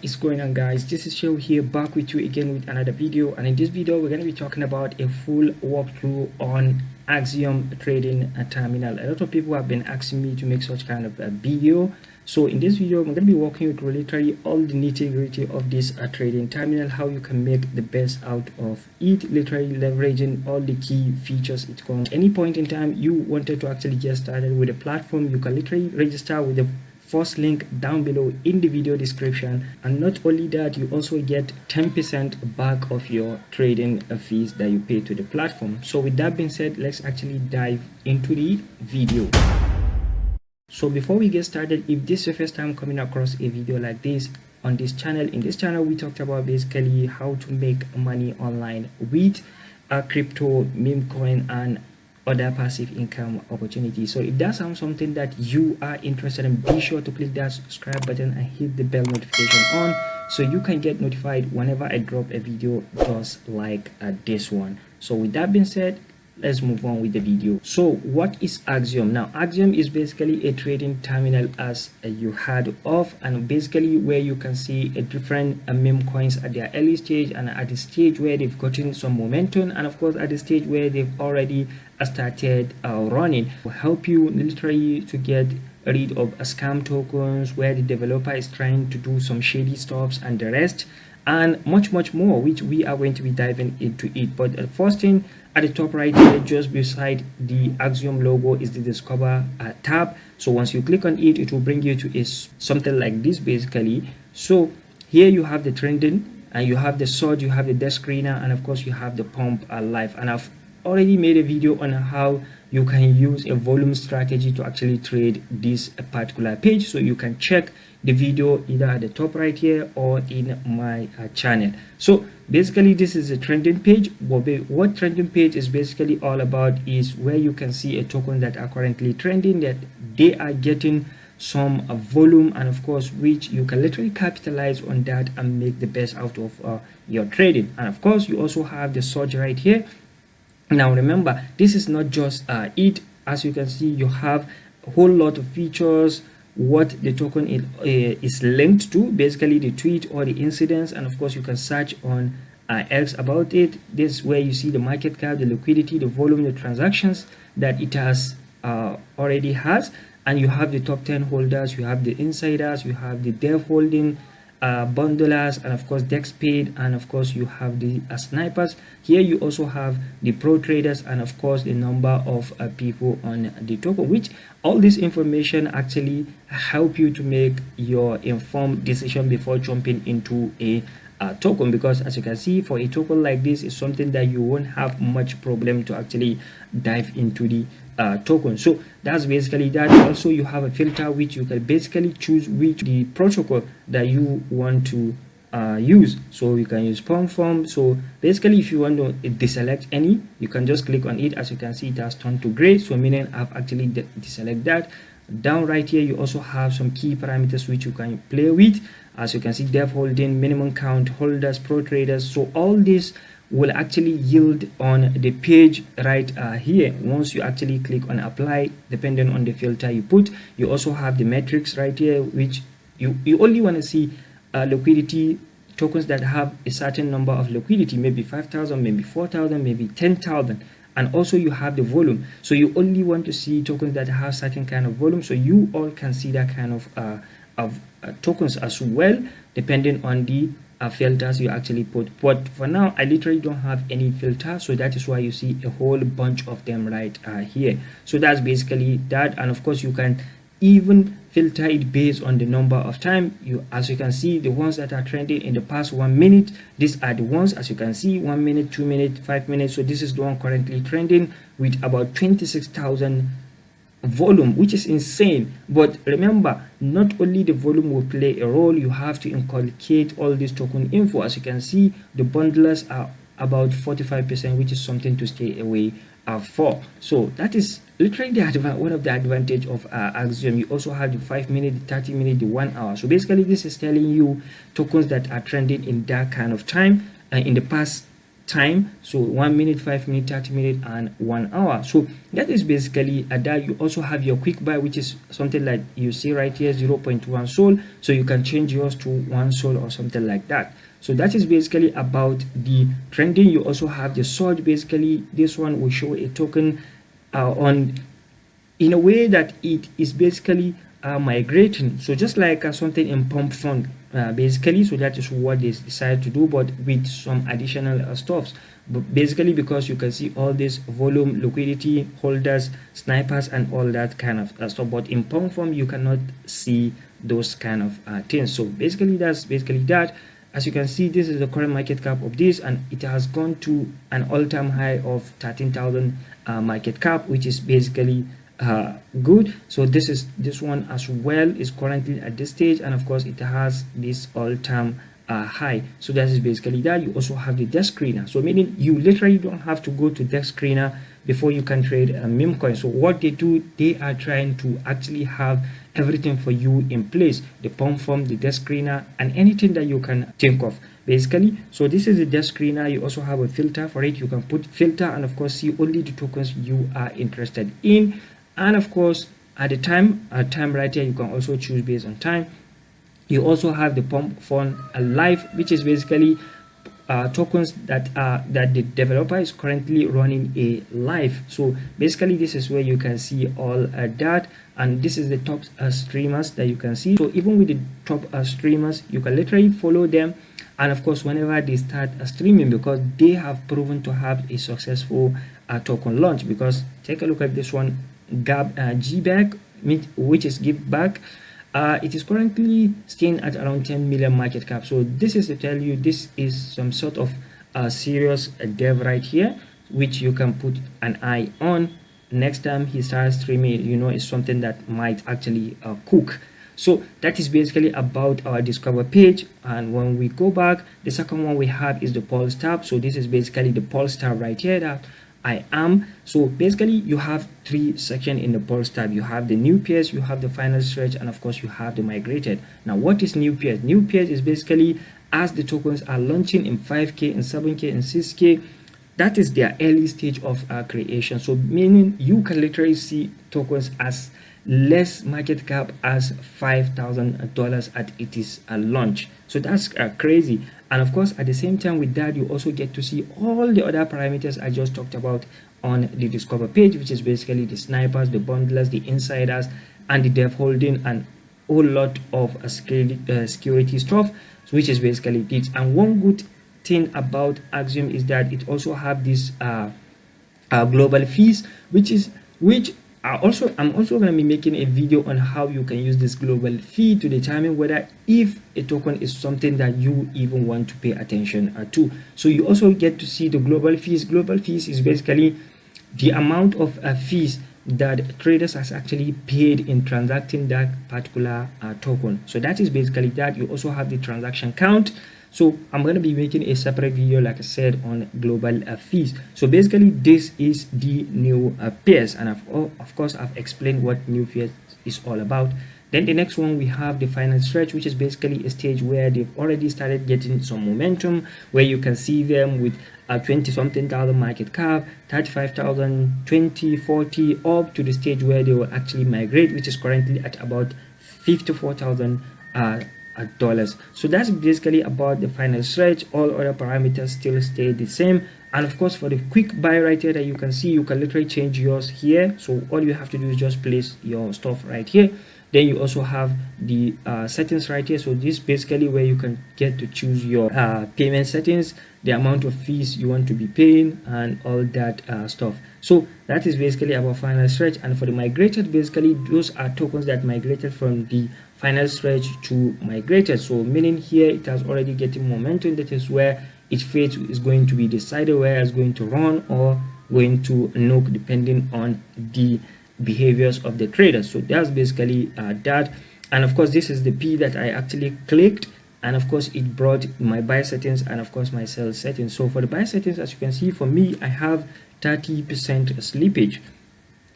What is going on, guys? This is Show here, back with you again with another video. And in this video we're going to be talking about a full walkthrough on Axiom trading terminal. A lot of people have been asking me to make such kind of a video, so in this video I'm going to be walking you through literally all the nitty-gritty of this trading terminal, how you can make the best out of it, literally leveraging all the key features it comes. At any point in time you wanted to actually get started with a platform, you can literally register with the first link down below in the video description. And not only that, you also get 10% back of your trading fees that you pay to the platform. So with that being said, let's actually dive into the video. So before we get started, if this is your first time coming across a video like this on this channel, in this channel we talked about basically how to make money online with crypto, meme coin, and other passive income opportunities. So if that sounds something that you are interested in, be sure to click that subscribe button and hit the bell notification on so you can get notified whenever I drop a video just like this one. So with that being said, let's move on with the video. So what is Axiom? Now Axiom is basically a trading terminal, as you heard of, and basically where you can see a different meme coins at their early stage, and at the stage where they've gotten some momentum, and of course at the stage where they've already started running. Will help you literally to get rid of scam tokens where the developer is trying to do some shady stuffs and the rest, and much more, which we are going to be diving into it. But the first thing at the top right here, just beside the Axiom logo, is the Discover tab. So once you click on it, it will bring you to something like this basically. So here you have the trending, and you have the surge, you have the desk screener, and of course you have the pump live. And I've already made a video on how you can use a volume strategy to actually trade this particular page, so you can check the video either at the top right here or in my channel. So basically this is a trending page. What trending page is basically all about is where you can see a token that are currently trending, that they are getting some volume, and of course which you can literally capitalize on that and make the best out of your trading. And of course you also have the surge right here. Now remember, this is not just it. As you can see, you have a whole lot of features, what the token is linked to, basically the tweet or the incidents, and of course you can search on X about it. This is where you see the market cap, the liquidity, the volume, the transactions that it has already has, and you have the top 10 holders, you have the insiders, you have the dev holding, bundlers, and of course dex paid, and of course you have the snipers. Here you also have the pro traders, and of course the number of people on the token, which all this information actually help you to make your informed decision before jumping into a token, because as you can see, for a token like this, is something that you won't have much problem to actually dive into the token. So that's basically that. Also you have a filter which you can basically choose which the protocol that you want to use. So you can use pump form. So basically if you want to deselect any, you can just click on it. As you can see, it has turned to gray, so meaning I've actually deselect that. Down right here you also have some key parameters which you can play with. As you can see, dev holding, minimum count, holders, pro traders. So all this will actually yield on the page right here once you actually click on apply, depending on the filter you put. You also have the metrics right here, which you only want to see liquidity tokens that have a certain number of liquidity, maybe 5,000, maybe 4,000, maybe 10,000. And also you have the volume, so you only want to see tokens that have certain kind of volume, so you all can see that kind of tokens as well, depending on the filters you actually put. But for now I literally don't have any filter, so that is why you see a whole bunch of them right here. So that's basically that. And of course you can even filter it based on the number of time. As you can see, the ones that are trending in the past 1 minute, these are the ones, as you can see, 1 minute, 2 minutes, 5 minutes. So this is the one currently trending with about 26,000 volume, which is insane. But remember, not only the volume will play a role, you have to inculcate all this token info. As you can see, the bundlers are about 45%, which is something to stay away for. So that is literally one of the advantage of Axiom. You also have the 5 minute, the 30 minute, the 1 hour. So basically this is telling you tokens that are trending in that kind of time in the past time, so 1 minute, 5 minute, 30 minutes, and 1 hour. So that is basically that. You also have your quick buy, which is something like you see right here, 0.1 sol, so you can change yours to 1 sol or something like that. So that is basically about the trending. You also have the surge. Basically this one will show a token on in a way that it is basically migrating, so just like something in pump fund basically. So that is what they decided to do, but with some additional stuffs. But basically, because you can see all this volume, liquidity, holders, snipers, and all that kind of stuff, but in pump form you cannot see those kind of things. So basically that's basically that. As you can see, this is the current market cap of this, and it has gone to an all-time high of 13,000 market cap, which is basically good. So this one as well is currently at this stage, and of course it has this all-time high. So that is basically that. You also have the desk screener, so meaning you literally don't have to go to desk screener before you can trade a meme coin. So what they do, they are trying to actually have everything for you in place: the pump form, the desk screener, and anything that you can think of basically. So this is the desk screener. You also have a filter for it. You can put filter and of course see only the tokens you are interested in. And of course at the time right here, you can also choose based on time. You also have the pump form live, which is basically tokens that the developer is currently running a live. So basically this is where you can see all that, and this is the top streamers that you can see. So even with the top streamers, you can literally follow them, and of course whenever they start streaming, because they have proven to have a successful token launch. Because take a look at this one, GBAG, which is give back. It is currently staying at around 10 million market cap. So this is to tell you this is some sort of serious dev right here, which you can put an eye on. Next time he starts streaming, you know, it's something that might actually cook. So that is basically about our discover page. And when we go back, the second one we have is the pulse tab. So this is basically the pulse tab right here that I am. So basically you have three sections in the pulse tab. You have the new pairs, you have the final stretch, and of course you have the migrated. Now what is new pairs? New pairs is basically as the tokens are launching in 5k, in 7k, in 6k, that is their early stage of creation. So meaning you can literally see tokens as less market cap as $5,000 at its launch. So that's crazy. And of course at the same time with that, you also get to see all the other parameters I just talked about on the discover page, which is basically the snipers, the bundlers, the insiders, and the dev holding, and a whole lot of security stuff, which is basically it. And one good thing about Axiom is that it also have this global fees, I'm also going to be making a video on how you can use this global fee to determine whether if a token is something that you even want to pay attention to. So you also get to see the global fees. Global fees is basically the amount of fees that traders has actually paid in transacting that particular token. So that is basically that. You also have the transaction count. So I'm going to be making a separate video, like I said, on global fees. So basically this is the new pairs, and of course I've explained what new pairs is all about. Then the next one we have the final stretch, which is basically a stage where they've already started getting some momentum, where you can see them with 20 something thousand market cap, 35,000, 20, 40, up to the stage where they will actually migrate, which is currently at about 54,000 dollars. So that's basically about the final stretch. All other parameters still stay the same. And of course for the quick buy right here that you can see, you can literally change yours here. So all you have to do is just place your stuff right here. Then you also have the settings right here. So this is basically where you can get to choose your payment settings, the amount of fees you want to be paying, and all that stuff. So that is basically about final stretch. And for the migrated, basically those are tokens that migrated from the final stretch to migrated. So meaning here it has already getting momentum. That is where its fate is going to be decided, where it's going to run or going to nuke, depending on the behaviors of the traders. So that's basically that. And of course this is the P that I actually clicked, and of course it brought my buy settings and of course my sell settings. So for the buy settings, as you can see, for me I have 30% slippage,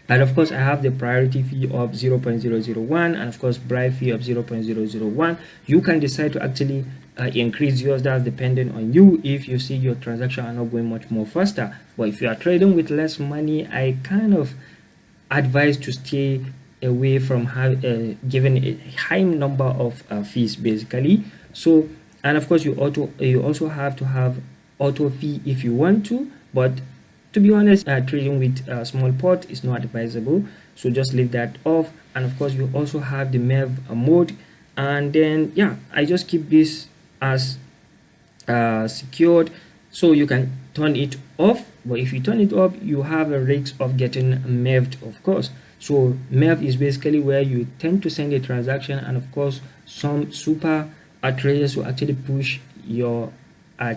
and of course I have the priority fee of 0.001 and of course bribe fee of 0.001. You can decide to actually increase yours. That's dependent on you. If you see your transaction are not going much more faster, but if you are trading with less money, I kind of advise to stay away from giving a high number of fees basically. So, and of course you also have to have auto fee if you want to, but to be honest, trading with a small pot is not advisable, so just leave that off. And of course you also have the mev mode, and then yeah, I just keep this as secured, so you can turn it off. But if you turn it off, you have a risk of getting meved, of course. So mev is basically where you tend to send a transaction, and of course some super traders will actually push your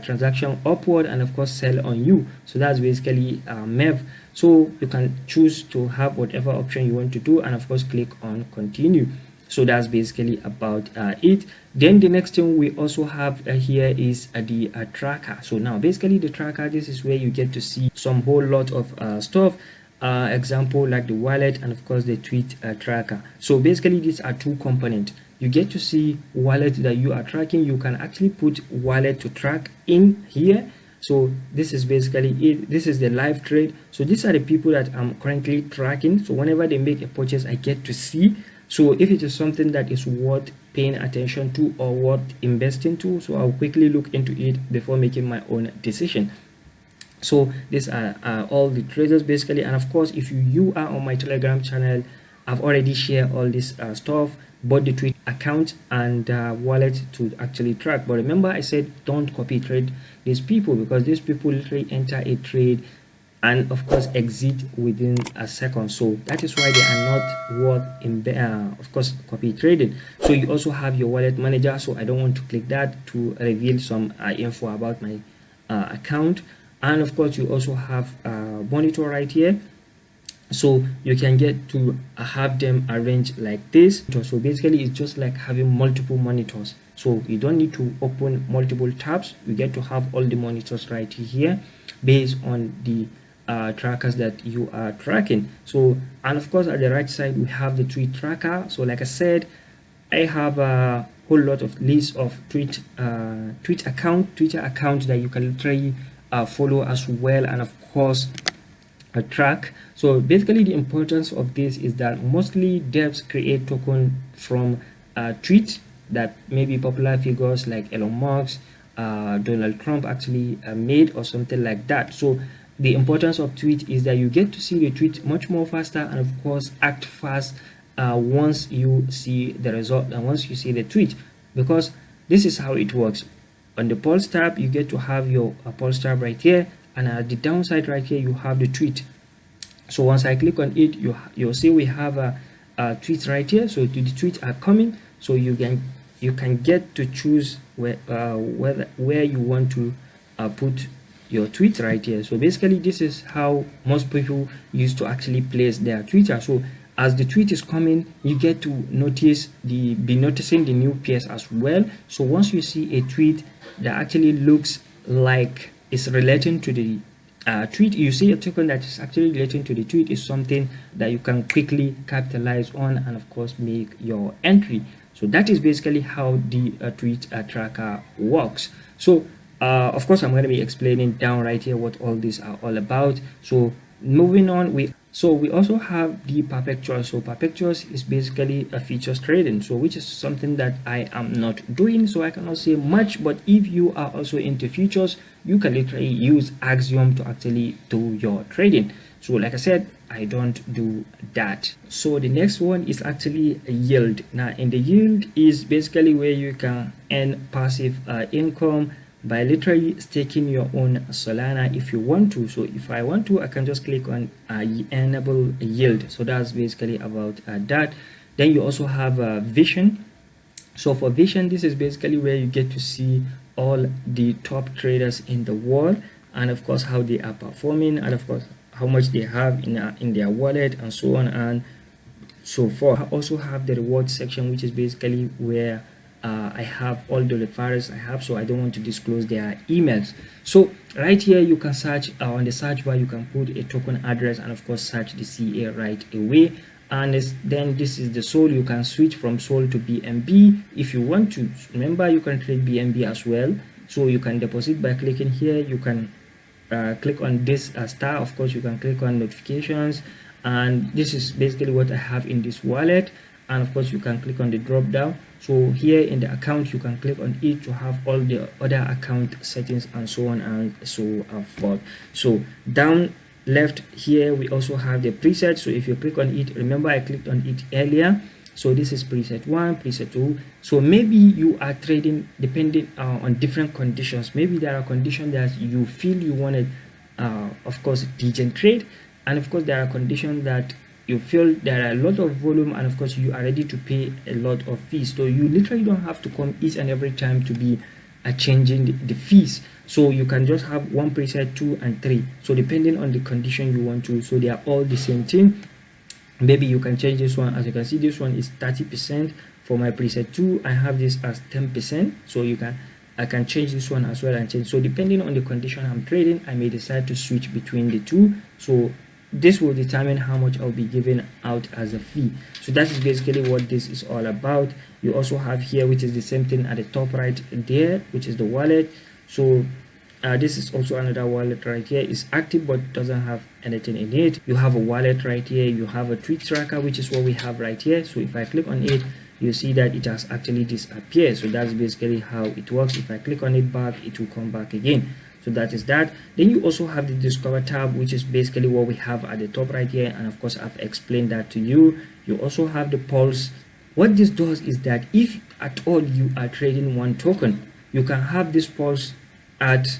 transaction upward and of course sell on you. So that's basically mev. So you can choose to have whatever option you want to do, and of course click on continue. So that's basically about it. Then the next thing we also have here is the tracker. So now basically the tracker, this is where you get to see some whole lot of stuff, example like the wallet and of course the tweet tracker. So basically these are two components. You get to see wallet that you are tracking. You can actually put wallet to track in here. So this is basically it. This is the live trade. So these are the people that I'm currently tracking. So whenever they make a purchase, I get to see. So if it is something that is worth paying attention to or worth investing to, so I'll quickly look into it before making my own decision. So these are all the traders basically. And of course, if you are on my Telegram channel, I've already shared all this stuff, both the tweet account and wallet to actually track. But remember, I said don't copy trade these people, because these people literally enter a trade and of course exit within a second. So that is why they are not worth in of course copy trading. So you also have your wallet manager. So I don't want to click that to reveal some info about my account. And of course you also have monitor right here, so you can get to have them arranged like this. So basically it's just like having multiple monitors, so you don't need to open multiple tabs. You get to have all the monitors right here based on the trackers that you are tracking. So, and of course at the right side we have the tweet tracker. So like I said, I have a whole lot of lists of Twitter account that you can literally follow as well, and of course track. So basically the importance of this is that mostly devs create token from tweets that maybe popular figures like Elon Musk, Donald Trump actually made or something like that. So the importance of tweet is that you get to see the tweet much more faster, and of course act fast once you see the result and once you see the tweet, because this is how it works. On the pulse tab you get to have your pulse tab right here, and at the downside right here you have the tweet. So once I click on it, you'll see we have a tweet right here. So the tweets are coming, so you can get to choose where you want to put your tweet right here. So basically this is how most people used to actually place their Twitter. So as the tweet is coming, you get to be noticing the new pairs as well. So once you see a tweet that actually looks like it's relating to the tweet, you see a token that is actually relating to the tweet, is something that you can quickly capitalize on and of course make your entry. So that is basically how the tweet tracker works. So of course I'm going to be explaining down right here what all these are all about. So moving on, we also have the perpetuals. So perpetuals is basically a futures trading, so which is something that I am not doing, so I cannot say much. But if you are also into futures, you can literally use Axiom to actually do your trading. So like I said, I don't do that. So the next one is actually a yield. Now in the yield is basically where you can earn passive income by literally staking your own Solana if you want to. So if I want to, I can just click on enable yield. So that's basically about that. Then you also have vision. So for vision, this is basically where you get to see all the top traders in the world, and of course how they are performing, and of course how much they have in their wallet, and so on and so forth. I also have the reward section, which is basically where I have all the referrals I have, so I don't want to disclose their emails. So right here you can search on the search bar, you can put a token address and of course search the CA right away, and then this is the sol. You can switch from sol to BNB if you want to. Remember, you can trade BNB as well, so you can deposit by clicking here. You can click on this star. Of course, you can click on notifications, and this is basically what I have in this wallet. And of course, you can click on the drop down. So here in the account, you can click on it to have all the other account settings and so on and so forth. So down left here, we also have the preset. So if you click on it, remember I clicked on it earlier. So this is preset 1, preset 2. So maybe you are trading depending on different conditions. Maybe there are conditions that you feel you want to, of course, degen trade, and of course there are conditions that you feel there are a lot of volume, and of course you are ready to pay a lot of fees. So you literally don't have to come each and every time to be changing the fees. So you can just have one preset, 2 and 3. So depending on the condition you want to, so they are all the same thing. Maybe you can change this one. As you can see, this one is 30%. For my preset 2, I have this as 10%. So I can change this one as well and change. So depending on the condition I'm trading, I may decide to switch between the two. So this will determine how much I'll be giving out as a fee. So that is basically what this is all about. You also have here, which is the same thing at the top right there, which is the wallet. So this is also another wallet right here. It's active but doesn't have anything in it. You have a wallet right here. You have a tweet tracker, which is what we have right here. So if I click on it, you see that it has actually disappeared. So that's basically how it works. If I click on it back, it will come back again. So that is that. Then you also have the discover tab, which is basically what we have at the top right here, and of course I've explained that to you. You also have the pulse. What this does is that if at all you are trading one token, you can have this pulse at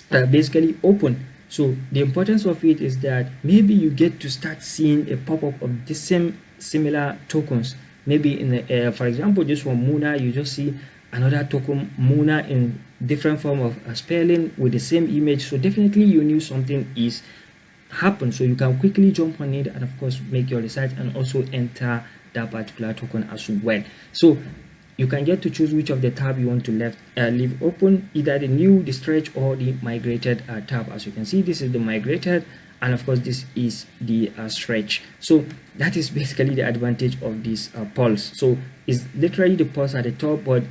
basically open. So the importance of it is that maybe you get to start seeing a pop-up of the same similar tokens. Maybe in the for example, this one Muna, you just see another token Muna in different form of spelling with the same image. So definitely you knew something is happened, so you can quickly jump on it and of course make your research and also enter that particular token as well. So you can get to choose which of the tab you want to leave open, either the new, the stretch, or the migrated tab. As you can see, this is the migrated, and of course this is the stretch. So that is basically the advantage of this pulse. So it's literally the pulse at the top, but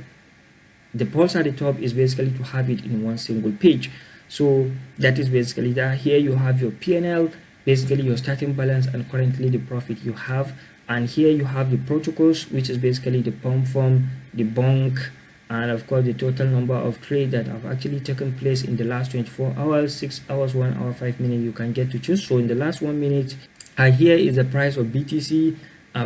the pulse at the top is basically to have it in one single page. So that is basically that. Here you have your PNL, basically your starting balance and currently the profit you have. And here you have the protocols, which is basically the pump form, the bunk, and of course the total number of trades that have actually taken place in the last 24 hours, 6 hours, 1 hour, 5 minutes. You can get to choose. So in the last 1 minute, here is the price of BTC,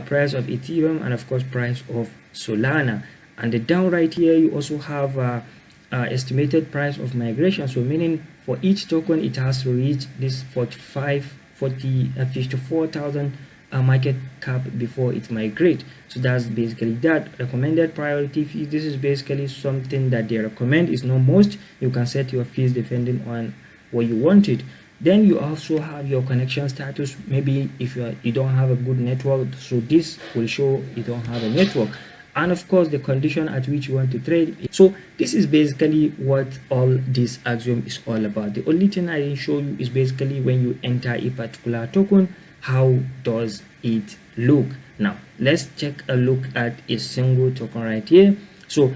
price of Ethereum, and of course price of Solana. And the down right here, you also have estimated price of migration. So meaning for each token, it has to reach this 54,000 market cap before it migrate. So that's basically that. Recommended priority fees, this is basically something that they recommend. Is not most. You can set your fees depending on what you want it. Then you also have your connection status. Maybe if you don't have a good network, so this will show you don't have a network. And of course the condition at which you want to trade. So this is basically what all this Axiom is all about. The only thing I didn't show you is basically when you enter a particular token, how does it look. Now let's take a look at a single token right here. So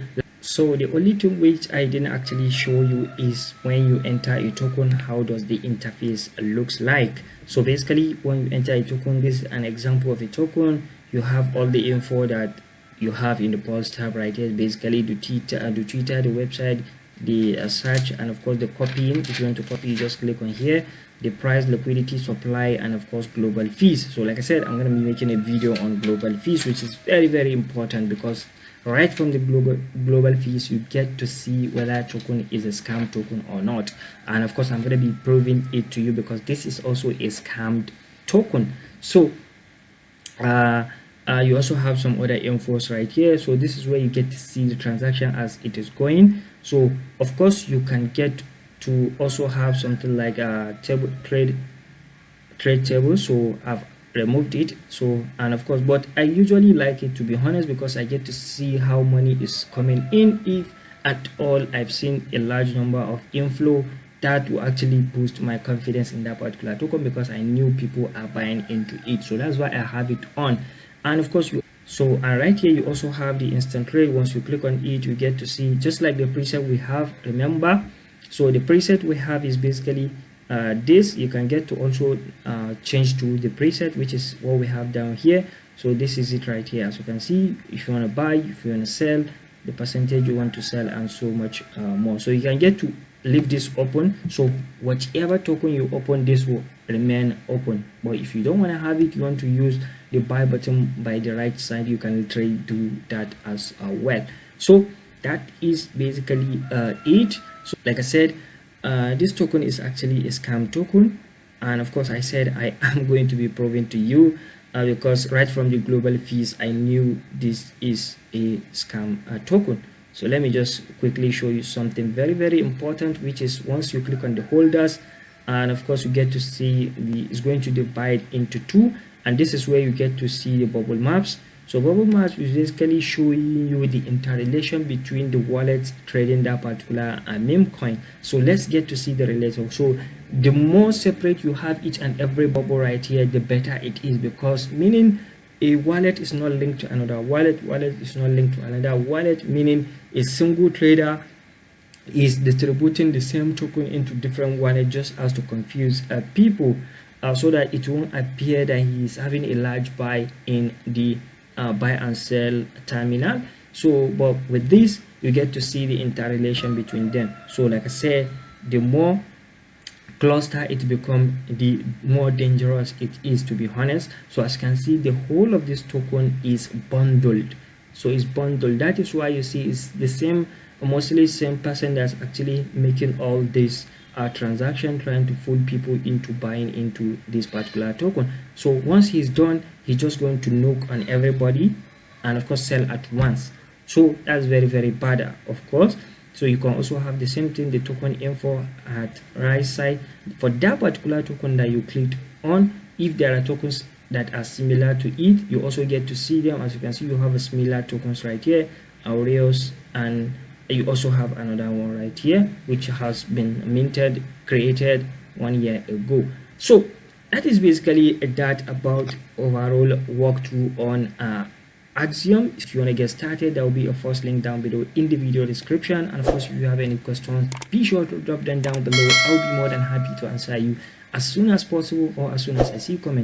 the only thing which I didn't actually show you is when you enter a token, how does the interface looks like. So basically when you enter a token, this is an example of a token. You have all the info that you have in the pulse tab right here, basically the Twitter, the website, the search, and of course the copying. If you want to copy, you just click on here, the price, liquidity, supply, and of course global fees. So like I said, I'm going to be making a video on global fees, which is very, very important, because right from the global fees you get to see whether a token is a scam token or not. And of course I'm going to be proving it to you, because this is also a scammed token. So you also have some other infos right here. So this is where you get to see the transaction as it is going. So of course you can get to also have something like a trade table. So I've removed it. So, and of course, but I usually like it, to be honest, because I get to see how money is coming in. If at all I've seen a large number of inflow that will actually boost my confidence in that particular token, because I knew people are buying into it. So that's why I have it on. And of course, and right here you also have the instant trade. Once you click on it, you get to see just like the preset we have, remember. So the preset we have is basically this. You can get to also change to the preset, which is what we have down here. So this is it right here. As you can see, if you want to buy, if you want to sell, the percentage you want to sell, and so much more. So you can get to leave this open, so whichever token you open, this will remain open. But if you don't want to have it, you want to use the buy button by the right side, you can literally do that as well. So that is basically it. So like I said, this token is actually a scam token, and of course I said I am going to be proving to you because right from the global fees I knew this is a scam token. So let me just quickly show you something very important, which is once you click on the holders, and of course you get to see it's going to divide into two, and this is where you get to see the bubble maps. So bubble maps is basically showing you the interrelation between the wallets trading that particular meme coin. So let's get to see the relation. So the more separate you have each and every bubble right here, the better it is, because meaning a wallet is not linked to another wallet, wallet is not linked to another wallet, meaning a single trader is distributing the same token into different wallets just as to confuse people, so that it won't appear that he is having a large buy in the buy and sell terminal. So but with this you get to see the interrelation between them. So like I said, the more cluster it become, the more dangerous it is, to be honest. So as you can see, the whole of this token is bundled. So it's bundled. That is why you see it's the same, mostly same person that's actually making all this transaction, trying to fool people into buying into this particular token. So once he's done, he's just going to nuke on everybody and of course sell at once. So that's very bad, of course. So you can also have the same thing, the token info at right side for that particular token that you clicked on. If there are tokens that are similar to it, you also get to see them. As you can see, you have a similar tokens right here, Aureos, and you also have another one right here which has been minted, created 1 year ago. So that is basically that about overall walkthrough on Axiom. If you want to get started, there will be a first link down below in the video description, and of course if you have any questions, be sure to drop them down below. I'll be more than happy to answer you as soon as possible, or as soon as I see comment.